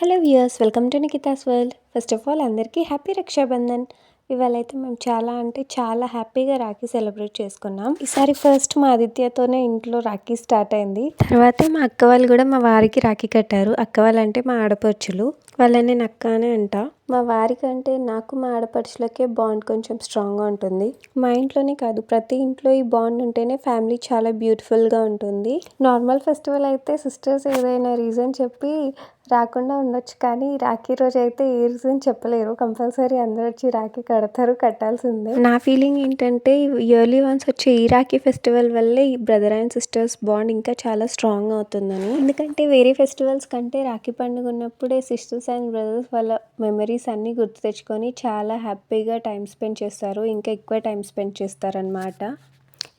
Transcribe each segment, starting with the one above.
Hello viewers, welcome to Nikhita's world. First of all అందరికీ happy Rakshabandhan. ఇవాళైతే మేము చాలా హ్యాపీగా రాఖీ సెలబ్రేట్ చేసుకున్నాం. ఈసారి ఫస్ట్ మా ఆదిత్యతోనే ఇంట్లో రాఖీ స్టార్ట్ అయింది. తర్వాతే మా అక్క వాళ్ళు కూడా మా వారికి రాఖీ కట్టారు. అక్క వాళ్ళంటే మా ఆడపడుచులు, వాళ్ళని నేను అక్క అనే అంట. మా వారికంటే నాకు మా ఆడపడుచులకే బాండ్ కొంచెం స్ట్రాంగ్గా ఉంటుంది. మా ఇంట్లోనే కాదు, ప్రతి ఇంట్లో ఈ బాండ్ ఉంటేనే ఫ్యామిలీ చాలా బ్యూటిఫుల్గా ఉంటుంది. నార్మల్ ఫెస్టివల్ అయితే సిస్టర్స్ ఏదైనా రీజన్ చెప్పి రాకుండా ఉండొచ్చు, కానీ రాఖీ రోజు అయితే ఏ రీజన్ చెప్పలేరు. కంపల్సరీ అందరూ వచ్చి రాఖీ కడతారు, కట్టాల్సిందే. నా ఫీలింగ్ ఏంటంటే ఇయర్లీ వన్స్ వచ్చే ఈ రాఖీ ఫెస్టివల్ వల్లే ఈ బ్రదర్ అండ్ సిస్టర్స్ బాండ్ ఇంకా చాలా స్ట్రాంగ్ అవుతుందని. ఎందుకంటే వేరే ఫెస్టివల్స్ కంటే రాఖీ పండుగ ఉన్నప్పుడే సిస్టర్స్ అండ్ బ్రదర్స్ వాళ్ళ మెమరీస్ అన్నీ గుర్తు తెచ్చుకొని చాలా హ్యాపీగా టైం స్పెండ్ చేస్తారు, ఇంకా ఎక్కువ టైం స్పెండ్ చేస్తారనమాట.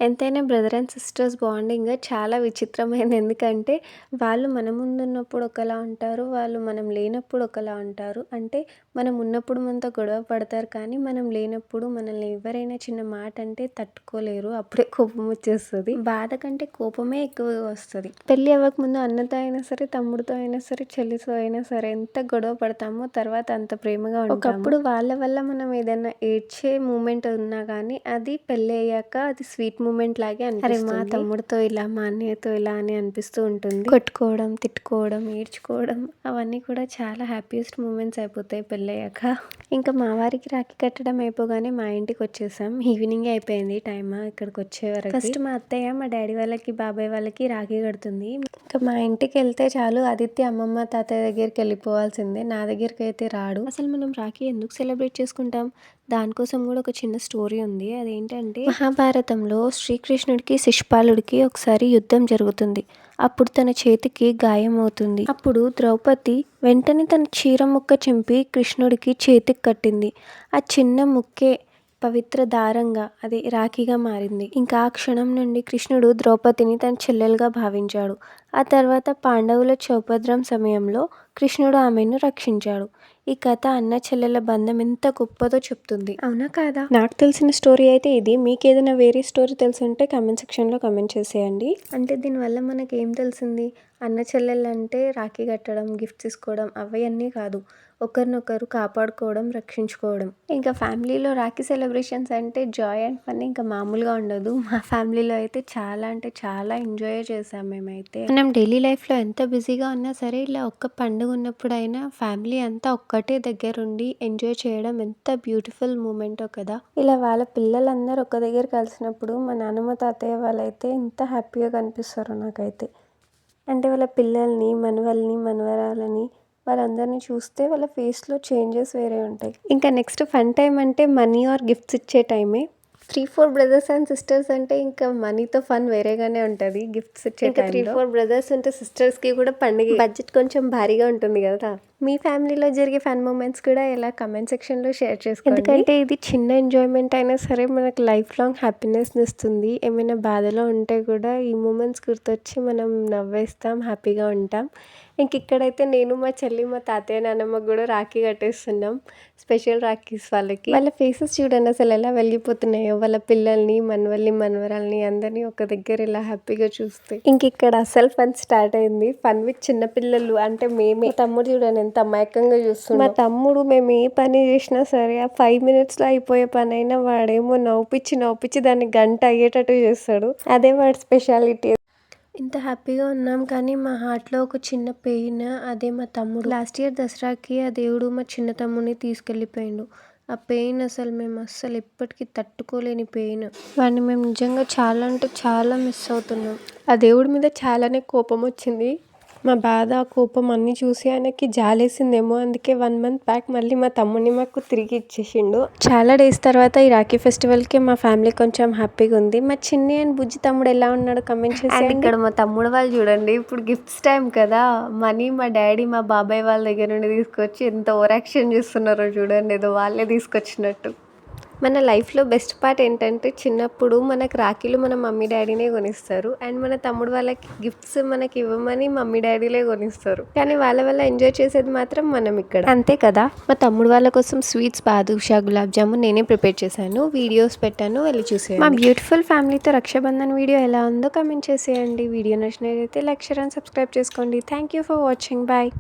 ఎంతైనా బ్రదర్ అండ్ సిస్టర్స్ బాండింగ్ చాలా విచిత్రమైనది. ఎందుకంటే వాళ్ళు మన ముందు ఉన్నప్పుడు ఒకలా ఉంటారు, వాళ్ళు మనం లేనప్పుడు ఒకలా ఉంటారు. అంటే మనం ఉన్నప్పుడు మనతో గొడవ పడతారు, కానీ మనం లేనప్పుడు మనల్ని ఎవరైనా చిన్న మాట అంటే తట్టుకోలేరు. అప్పుడే కోపం వచ్చేస్తుంది. బాధ కంటే కోపమే ఎక్కువగా వస్తుంది. పెళ్ళి అవ్వకముందు అన్నతో అయినా సరే, తమ్ముడితో అయినా సరే, చెల్లితో అయినా సరే ఎంత గొడవ పడతామో తర్వాత అంత ప్రేమగా ఉంటాము. ఒకప్పుడు వాళ్ళ వల్ల మనం ఏదైనా ఏడ్చే మూమెంట్ ఉన్నా కానీ అది పెళ్ళి అయ్యాక అది స్వీట్ మూమెంట్ లాగే అనిపిస్తుంది. మా తమ్ముడితో ఇలా, మా అన్నయ్యతో ఇలా అని అనిపిస్తూ ఉంటుంది. కొట్టుకోవడం, తిట్టుకోవడం, ఏడ్చుకోవడం అవన్నీ కూడా చాలా హ్యాపీయెస్ట్ మూమెంట్స్ అయిపోతాయి పెళ్ళయ్యాక. ఇంకా మా వారికి రాఖీ కట్టడం అయిపోగానే మా ఇంటికి వచ్చేసాం. ఈవినింగ్ అయిపోయింది టైమ్ ఇక్కడికి వచ్చే వరకు. ఫస్ట్ మా అత్తయ్య మా డాడీ వాళ్ళకి, బాబాయ్ వాళ్ళకి రాఖీ కడుతుంది. ఇంకా మా ఇంటికి వెళ్తే చాలు ఆదిత్య అమ్మమ్మ తాతయ్య దగ్గరికి వెళ్ళిపోవాల్సిందే, నా దగ్గరికి అయితే రాడు. అసలు మనం రాఖీ ఎందుకు సెలబ్రేట్ చేసుకుంటాం? దానికోసం కూడా ఒక చిన్న స్టోరీ ఉంది. అదేంటంటే మహాభారతంలో శ్రీకృష్ణుడికి శిశుపాలుడికి ఒకసారి యుద్ధం జరుగుతుంది. అప్పుడు తన చేతికి గాయం అవుతుంది. అప్పుడు ద్రౌపది వెంటనే తన చీర ముక్క చింపి కృష్ణుడికి చేతికి కట్టింది. ఆ చిన్న ముక్కే పవిత్ర దారంగా, అది రాఖీగా మారింది. ఇంకా ఆ క్షణం నుండి కృష్ణుడు ద్రౌపదిని తన చెల్లెలుగా భావించాడు. ఆ తర్వాత పాండవుల చౌపద్రం సమయంలో కృష్ణుడు ఆమెను రక్షించాడు. ఈ కథ అన్న చెల్లెల బంధం ఎంత గొప్పదో చెప్తుంది. అవునా కాదా? నాకు తెలిసిన స్టోరీ అయితే ఇది. మీకు ఏదైనా వేరే స్టోరీ తెలుసుంటే కామెంట్ సెక్షన్లో కామెంట్ చేసేయండి. అంటే దీనివల్ల మనకి ఏం తెలిసింది? అన్న చెల్లెలు అంటే రాఖీ కట్టడం, గిఫ్ట్స్ ఇసుకోవడం అవన్నీ కాదు, ఒకరినొకరు కాపాడుకోవడం, రక్షించుకోవడం. ఇంకా ఫ్యామిలీలో రాఖీ సెలబ్రేషన్స్ అంటే జాయ్ అండ్ ఫన్ ఇంకా మామూలుగా ఉండదు. మా ఫ్యామిలీలో అయితే చాలా అంటే చాలా ఎంజాయ్ చేసాం మేమైతే. మనం డైలీ లైఫ్లో ఎంత బిజీగా ఉన్నా సరే ఇలా ఒక్క పండుగ ఉన్నప్పుడైనా ఫ్యామిలీ అంతా ఒక్కటే దగ్గరుండి ఎంజాయ్ చేయడం ఎంత బ్యూటిఫుల్ మూమెంటో కదా. ఇలా వాళ్ళ పిల్లలందరూ ఒక దగ్గర కలిసినప్పుడు మా నాన్నమ్మ తాతయ్య వాళ్ళైతే ఎంత హ్యాపీగా కనిపిస్తారో నాకైతే. అంటే వాళ్ళ పిల్లల్ని, మనవల్ని, మనవరాలని వాళ్ళందరినీ చూస్తే వాళ్ళ ఫేస్లో చేంజెస్ వేరే ఉంటాయి. ఇంకా నెక్స్ట్ ఫన్ టైం అంటే మనీ ఆర్ గిఫ్ట్స్ ఇచ్చే టైమే. 3-4 బ్రదర్స్ అండ్ సిస్టర్స్ అంటే ఇంకా మనీతో ఫన్ వేరేగానే ఉంటుంది. గిఫ్ట్స్ ఇచ్చే ఇంకా 3-4 బ్రదర్స్ ఉంటే సిస్టర్స్కి కూడా పండుగ బడ్జెట్ కొంచెం భారీగా ఉంటుంది కదా. మీ ఫ్యామిలీలో జరిగే ఫన్ మూమెంట్స్ కూడా ఇలా కమెంట్ సెక్షన్లో షేర్ చేసుకోండి. ఎందుకంటే ఇది చిన్న ఎంజాయ్మెంట్ అయినా సరే మనకు లైఫ్ లాంగ్ హ్యాపీనెస్ని ఇస్తుంది. ఏమైనా బాధలో ఉంటే కూడా ఈ మూమెంట్స్ గుర్తొచ్చి మనం నవ్వేస్తాం, హ్యాపీగా ఉంటాం. ఇంక ఇక్కడైతే నేను, మా చెల్లి, మా తాతయ్య, నాన్నమ్మకు కూడా రాఖీ కట్టేస్తున్నాం. స్పెషల్ రాఖీస్ వాళ్ళకి. వాళ్ళ ఫేసెస్ చూడండి అసలు ఎలా వెలిగిపోతున్నాయో. వాళ్ళ పిల్లల్ని, మనవల్ని, మనవరాల్ని అందరినీ ఒక దగ్గర ఇలా హ్యాపీగా చూస్తే. ఇంక ఇక్కడ అసలు ఫన్ స్టార్ట్ అయింది. ఫన్ విత్ చిన్నపిల్లలు అంటే మేమే. తమ్ముడు చూడండి ఎంత అమాయకంగా చూస్తున్నాడు. మా తమ్ముడు మేము ఏ పని చేసినా సరే ఆ 5 minutesలో అయిపోయే పని అయినా వాడేమో నవ్వుపిచ్చి దాన్ని గంట అయ్యేటట్టు చేస్తాడు. అదే వాడి స్పెషాలిటీ. ఇంత హ్యాపీగా ఉన్నాం కానీ మా హార్ట్లో ఒక చిన్న పెయిన్. అదే మా తమ్ముడు. లాస్ట్ ఇయర్ దసరాకి ఆ దేవుడు మా చిన్న తమ్ముడిని తీసుకెళ్ళిపోయిండు. ఆ పెయిన్ అసలు మేము ఎప్పటికీ తట్టుకోలేని పెయిన్. వాడిని మేము నిజంగా చాలా అంటే చాలా మిస్ అవుతున్నాం. ఆ దేవుడి మీద చాలానే కోపం వచ్చింది. మా బాధ, కోపం అన్నీ చూసి ఆయనకి జాలేసిందేమో, అందుకే 1 month బ్యాక్ మళ్ళీ మా తమ్ముడిని మాకు తిరిగి ఇచ్చేసిండు. చాలా డేస్ తర్వాత ఈ రాఖీ ఫెస్టివల్కి మా ఫ్యామిలీ కొంచెం హ్యాపీగా ఉంది. మా చిన్ని అండ్ బుజ్జి తమ్ముడు ఎలా ఉన్నాడో కమెంట్ చేసి. ఇక్కడ మా తమ్ముడు వాళ్ళు చూడండి, ఇప్పుడు గిఫ్ట్స్ టైం కదా, మనీ మా డాడీ మా బాబాయ్ వాళ్ళ దగ్గర నుండి తీసుకొచ్చి ఎంత ఓవర్ యాక్షన్ చేస్తున్నారో చూడండి, ఏదో వాళ్ళే తీసుకొచ్చినట్టు. మన లైఫ్లో బెస్ట్ పార్ట్ ఏంటంటే చిన్నప్పుడు మనకు రాఖీలు మన మమ్మీ డాడీనే కొనిస్తారు, అండ్ మన తమ్ముడు వాళ్ళకి గిఫ్ట్స్ మనకి ఇవ్వమని మమ్మీ డాడీలే కొనిస్తారు. కానీ వాళ్ళ వల్ల ఎంజాయ్ చేసేది మాత్రం మనం ఇక్కడ, అంతే కదా. మా తమ్ముడు వాళ్ళ కోసం స్వీట్స్, బాదుషా, గులాబ్ జామున్ నేనే ప్రిపేర్ చేశాను, వీడియోస్ పెట్టాను, వెళ్ళి చూసేయండి. మా బ్యూటిఫుల్ ఫ్యామిలీతో రక్షాబంధన్ వీడియో ఎలా ఉందో కమెంట్ చేసేయండి. వీడియో నచ్చినట్లయితే లైక్, షేర్ అండ్ సబ్స్క్రైబ్ చేసుకోండి. Thank you for watching. Bye.